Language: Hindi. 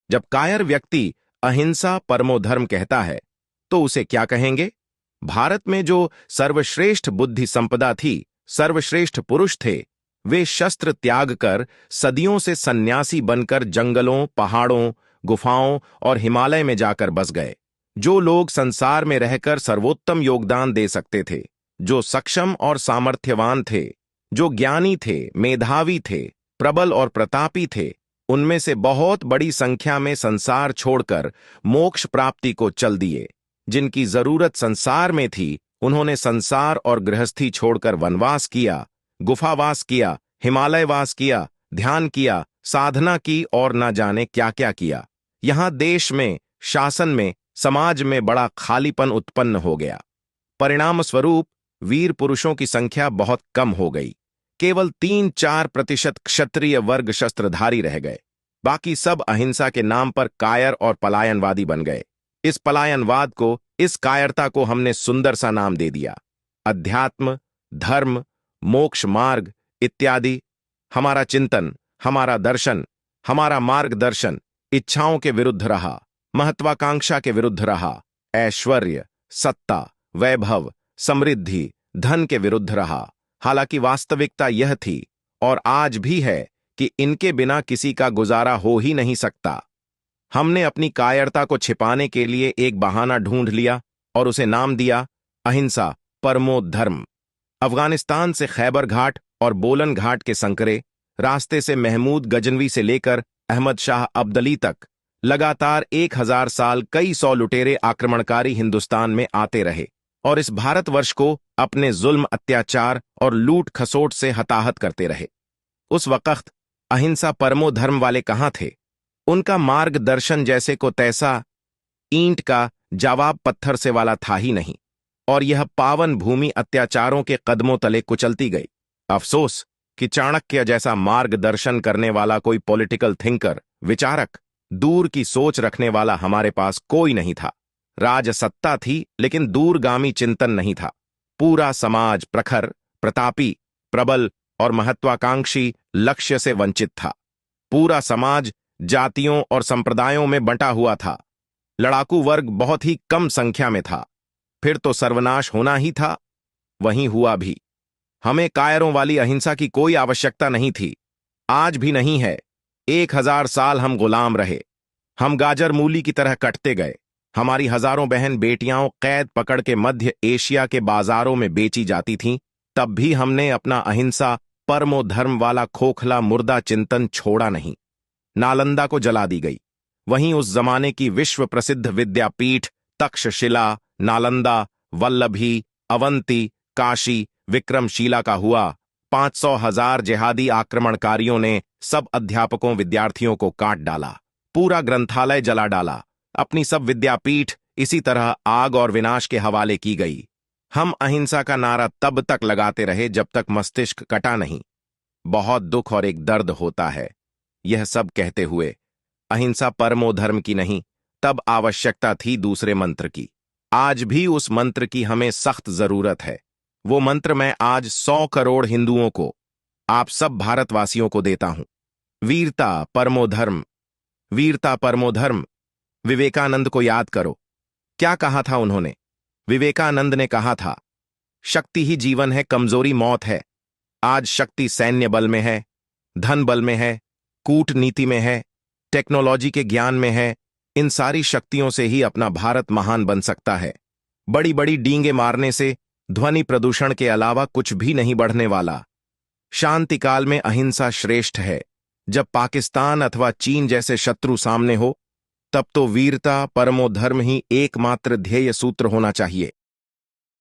जब कायर व्यक्ति अहिंसा परमो धर्म कहता है तो उसे क्या कहेंगे? भारत में जो सर्वश्रेष्ठ बुद्धि संपदा थी, सर्वश्रेष्ठ पुरुष थे, वे शस्त्र त्याग कर सदियों से सन्यासी बनकर जंगलों, पहाड़ों, गुफाओं और हिमालय में जाकर बस गए। जो लोग संसार में रहकर सर्वोत्तम योगदान दे सकते थे, जो सक्षम और सामर्थ्यवान थे, जो ज्ञानी थे, मेधावी थे, प्रबल और प्रतापी थे, उनमें से बहुत बड़ी संख्या में संसार छोड़कर मोक्ष प्राप्ति को चल दिए। जिनकी जरूरत संसार में थी, उन्होंने संसार और गृहस्थी छोड़कर वनवास किया, गुफावास किया, हिमालयवास किया, ध्यान किया, साधना की और न जाने क्या क्या किया। यहां देश में, शासन में, समाज में बड़ा खालीपन उत्पन्न हो गया। परिणाम स्वरूप वीर पुरुषों की संख्या बहुत कम हो गई। केवल 3-4% क्षत्रिय वर्ग शस्त्रधारी रह गए। बाकी सब अहिंसा के नाम पर कायर और पलायनवादी बन गए। इस पलायनवाद को, इस कायरता को हमने सुंदर सा नाम दे दिया, अध्यात्म, धर्म, मोक्ष मार्ग इत्यादि। हमारा चिंतन, हमारा दर्शन, हमारा मार्गदर्शन इच्छाओं के विरुद्ध रहा, महत्वाकांक्षा के विरुद्ध रहा, ऐश्वर्य, सत्ता, वैभव, समृद्धि, धन के विरुद्ध रहा। हालांकि वास्तविकता यह थी और आज भी है कि इनके बिना किसी का गुजारा हो ही नहीं सकता। हमने अपनी कायरता को छिपाने के लिए एक बहाना ढूंढ लिया और उसे नाम दिया अहिंसा परमो धर्म। अफगानिस्तान से खैबर घाट और बोलन घाट के संकरे रास्ते से महमूद गजनवी से लेकर अहमद शाह अब्दली तक लगातार 1000 साल कई सौ लुटेरे आक्रमणकारी हिंदुस्तान में आते रहे और इस भारतवर्ष को अपने जुल्म, अत्याचार और लूट खसोट से हताहत करते रहे। उस वक्त अहिंसा परमो धर्म वाले कहां थे? उनका मार्गदर्शन जैसे को तैसा ईंट का जवाब पत्थर से वाला था ही नहीं और यह पावन भूमि अत्याचारों के कदमों तले कुचलती गई। अफसोस कि चाणक्य जैसा मार्गदर्शन करने वाला कोई पॉलिटिकल थिंकर, विचारक, दूर की सोच रखने वाला हमारे पास कोई नहीं था। राजसत्ता थी लेकिन दूरगामी चिंतन नहीं था। पूरा समाज प्रखर, प्रतापी, प्रबल और महत्वाकांक्षी लक्ष्य से वंचित था। पूरा समाज जातियों और संप्रदायों में बंटा हुआ था। लड़ाकू वर्ग बहुत ही कम संख्या में था। फिर तो सर्वनाश होना ही था। वहीं हुआ भी। हमें कायरों वाली अहिंसा की कोई आवश्यकता नहीं थी, आज भी नहीं है। 1000 साल हम गुलाम रहे। हम गाजर मूली की तरह कटते गए। हमारी हजारों बहन बेटियां कैद पकड़ के मध्य एशिया के बाजारों में बेची जाती थीं। तब भी हमने अपना अहिंसा परमो धर्म वाला खोखला मुर्दा चिंतन छोड़ा नहीं। नालंदा को जला दी गई। वहीं उस जमाने की विश्व प्रसिद्ध विद्यापीठ तक्षशिला, नालंदा, वल्लभी, अवंती, काशी, विक्रमशिला का हुआ 500,000 जिहादी आक्रमणकारियों ने सब अध्यापकों, विद्यार्थियों को काट डाला। पूरा ग्रंथालय जला डाला। अपनी सब विद्यापीठ इसी तरह आग और विनाश के हवाले की गई। हम अहिंसा का नारा तब तक लगाते रहे जब तक मस्तिष्क कटा नहीं। बहुत दुख और एक दर्द होता है यह सब कहते हुए। अहिंसा परमो धर्म की नहीं, तब आवश्यकता थी दूसरे मंत्र की। आज भी उस मंत्र की हमें सख्त जरूरत है। वो मंत्र मैं आज 100 करोड़ हिंदुओं को, आप सब भारतवासियों को देता हूं। वीरता परमो धर्म, वीरता परमो धर्म। विवेकानंद को याद करो। क्या कहा था उन्होंने? विवेकानंद ने कहा था, शक्ति ही जीवन है, कमजोरी मौत है। आज शक्ति सैन्य बल में है, धन बल में है, कूटनीति में है, टेक्नोलॉजी के ज्ञान में है। इन सारी शक्तियों से ही अपना भारत महान बन सकता है। बड़ी बड़ी डींगे मारने से ध्वनि प्रदूषण के अलावा कुछ भी नहीं बढ़ने वाला। शांति काल में अहिंसा श्रेष्ठ है। जब पाकिस्तान अथवा चीन जैसे शत्रु सामने हो, तब तो वीरता परमो धर्म ही एकमात्र ध्येय सूत्र होना चाहिए।